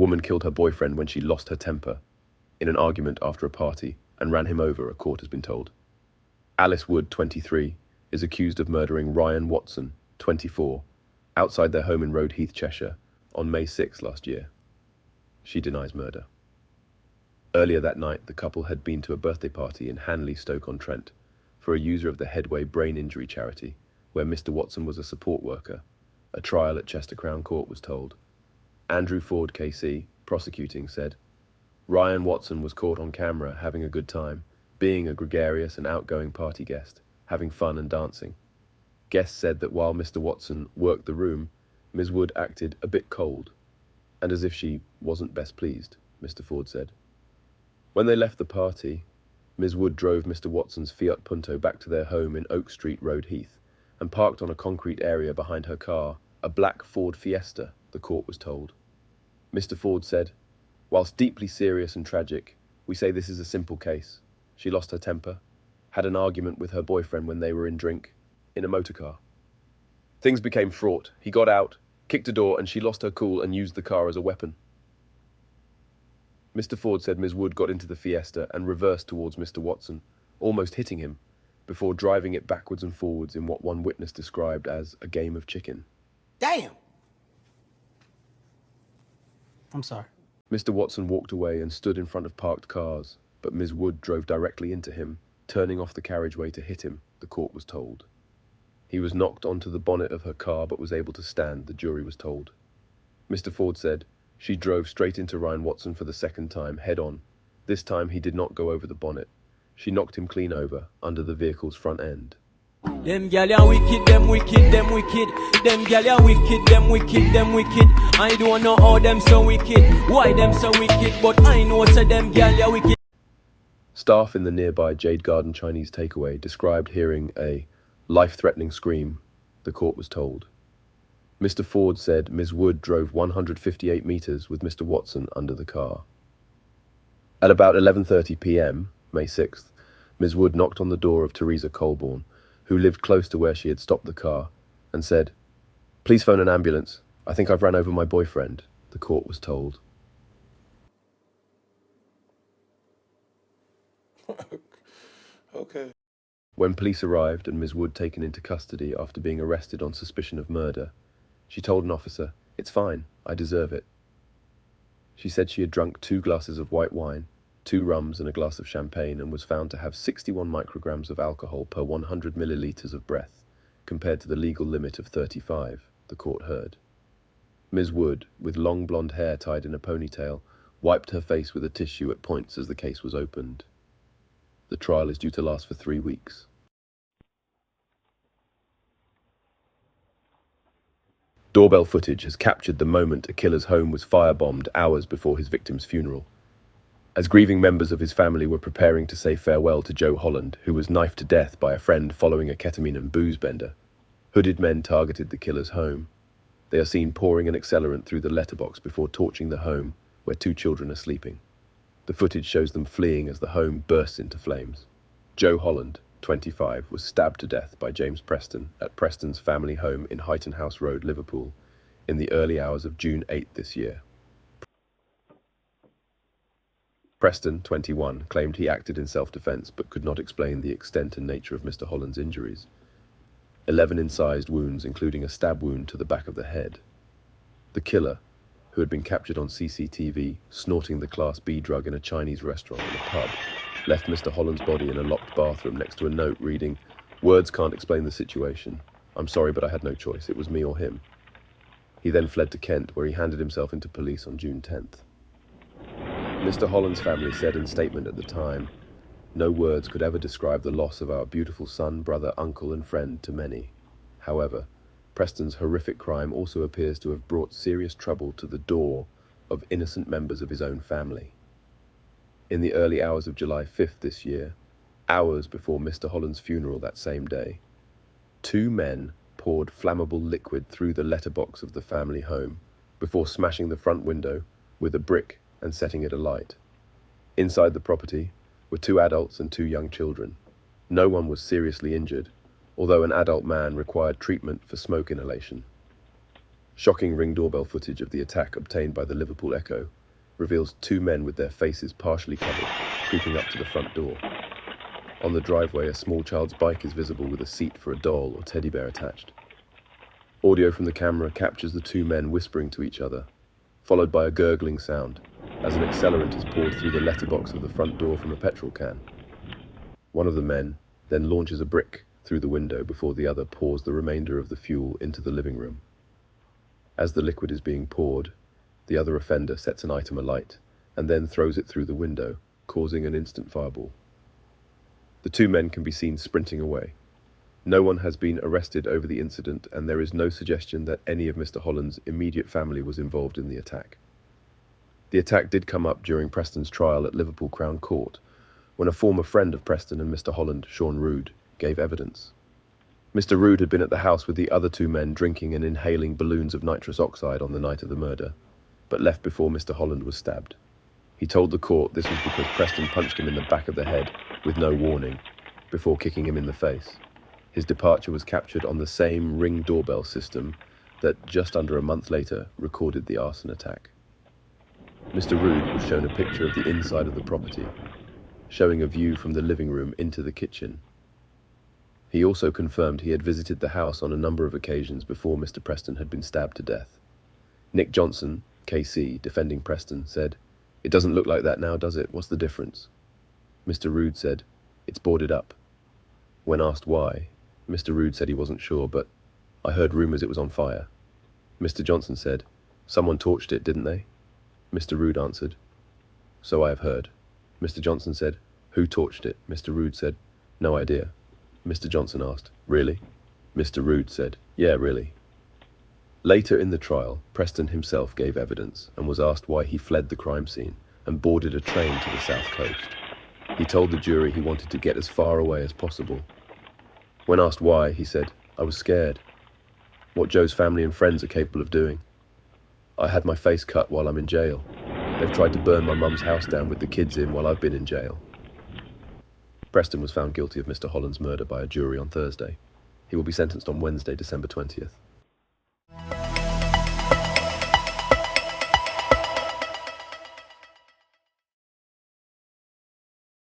woman killed her boyfriend when she lost her temper in an argument after a party and ran him over, a court has been told. Alice Wood, 23, is accused of murdering Ryan Watson, 24, outside their home in Roadheath, Cheshire, on May 6 last year. She denies murder. Earlier that night, the couple had been to a birthday party in Hanley, Stoke-on-Trent, for a user of the Headway Brain Injury Charity, where Mr. Watson was a support worker. A trial at Chester Crown Court was told. Andrew Ford, KC, prosecuting, said, Ryan Watson was caught on camera having a good time, being a gregarious and outgoing party guest, having fun and dancing. Guests said that while Mr. Watson worked the room, Ms. Wood acted a bit cold, and as if she wasn't best pleased, Mr. Ford said. When they left the party, Ms. Wood drove Mr. Watson's Fiat Punto back to their home in Oak Street, Roadheath, and parked on a concrete area behind her car, a black Ford Fiesta, the court was told. Mr. Ford said, whilst deeply serious and tragic, we say this is a simple case. She lost her temper, had an argument with her boyfriend when they were in drink, in a motorcar. Things became fraught. He got out, kicked a door, and she lost her cool and used the car as a weapon. Mr. Ford said Ms. Wood got into the Fiesta and reversed towards Mr. Watson, almost hitting him, before driving it backwards and forwards in what one witness described as a game of chicken. Damn! I'm sorry. Mr. Watson walked away and stood in front of parked cars, but Ms. Wood drove directly into him, turning off the carriageway to hit him, the court was told. He was knocked onto the bonnet of her car but was able to stand, the jury was told. Mr. Ford said, she drove straight into Ryan Watson for the second time, head-on. This time he did not go over the bonnet. She knocked him clean over, under the vehicle's front end. Them gyal ya wicked, them wicked, them wicked. Them gyal ya wicked, them wicked, them wicked. I don't know how them so wicked, why them so wicked, but I know so them gyal ya wicked. Staff in the nearby Jade Garden Chinese takeaway described hearing a life-threatening scream, the court was told. Mr. Ford said Ms. Wood drove 158 metres with Mr. Watson under the car. At about 11:30 p.m, May 6th, Ms. Wood knocked on the door of Teresa Colborne, who lived close to where she had stopped the car, and said, please phone an ambulance. I think I've run over my boyfriend, the court was told. Okay. When police arrived and Ms. Wood taken into custody after being arrested on suspicion of murder, she told an officer, it's fine, I deserve it. She said she had drunk 2 glasses of white wine, 2 rums and a glass of champagne, and was found to have 61 micrograms of alcohol per 100 millilitres of breath, compared to the legal limit of 35, the court heard. Ms. Wood, with long blonde hair tied in a ponytail, wiped her face with a tissue at points as the case was opened. The trial is due to last for 3 weeks. Doorbell footage has captured the moment a killer's home was firebombed hours before his victim's funeral. As grieving members of his family were preparing to say farewell to Joe Holland, who was knifed to death by a friend following a ketamine and booze bender, hooded men targeted the killer's home. They are seen pouring an accelerant through the letterbox before torching the home, where 2 children are sleeping. The footage shows them fleeing as the home bursts into flames. Joe Holland, 25, was stabbed to death by James Preston at Preston's family home in Highton House Road, Liverpool, in the early hours of June 8 this year. Preston, 21, claimed he acted in self-defense but could not explain the extent and nature of Mr. Holland's injuries. 11 incised wounds, including a stab wound to the back of the head. The killer, who had been captured on CCTV snorting the Class B drug in a Chinese restaurant in a pub, left Mr. Holland's body in a locked bathroom next to a note reading, "Words can't explain the situation. I'm sorry, but I had no choice. It was me or him." He then fled to Kent, where he handed himself into police on June 10th. Mr. Holland's family said in statement at the time, "No words could ever describe the loss of our beautiful son, brother, uncle and friend to many." However, Preston's horrific crime also appears to have brought serious trouble to the door of innocent members of his own family. In the early hours of July 5th this year, hours before Mr. Holland's funeral that same day, 2 men poured flammable liquid through the letterbox of the family home before smashing the front window with a brick and setting it alight. Inside the property were 2 adults and 2 young children. No one was seriously injured, although an adult man required treatment for smoke inhalation. Shocking Ring doorbell footage of the attack obtained by the Liverpool Echo reveals two men with their faces partially covered, creeping up to the front door. On the driveway, a small child's bike is visible with a seat for a doll or teddy bear attached. Audio from the camera captures the two men whispering to each other, followed by a gurgling sound as an accelerant is poured through the letterbox of the front door from a petrol can. One of the men then launches a brick through the window before the other pours the remainder of the fuel into the living room. As the liquid is being poured, the other offender sets an item alight and then throws it through the window, causing an instant fireball. The two men can be seen sprinting away. No one has been arrested over the incident, and there is no suggestion that any of Mr. Holland's immediate family was involved in the attack. The attack did come up during Preston's trial at Liverpool Crown Court, when a former friend of Preston and Mr. Holland, Sean Rood, gave evidence. Mr. Rood had been at the house with the other two men drinking and inhaling balloons of nitrous oxide on the night of the murder, but left before Mr. Holland was stabbed. He told the court this was because Preston punched him in the back of the head with no warning, before kicking him in the face. His departure was captured on the same Ring doorbell system that, just under a month later, recorded the arson attack. Mr. Rood was shown a picture of the inside of the property, showing a view from the living room into the kitchen. He also confirmed he had visited the house on a number of occasions before Mr. Preston had been stabbed to death. Nick Johnson, KC, defending Preston, said, "It doesn't look like that now, does it? What's the difference?" Mr. Rood said, "It's boarded up." When asked why, Mr. Rood said he wasn't sure, but "I heard rumours it was on fire." Mr. Johnson said, "Someone torched it, didn't they?" Mr. Rood answered, "So I have heard." Mr. Johnson said, "Who torched it?" Mr. Rood said, "No idea." Mr. Johnson asked, "Really?" Mr. Rood said, "Yeah, really." Later in the trial, Preston himself gave evidence and was asked why he fled the crime scene and boarded a train to the south coast. He told the jury he wanted to get as far away as possible. When asked why, he said, "I was scared. What Joe's family and friends are capable of doing. I had my face cut while I'm in jail. They've tried to burn my mum's house down with the kids in while I've been in jail." Preston was found guilty of Mr. Holland's murder by a jury on Thursday. He will be sentenced on Wednesday, December 20th.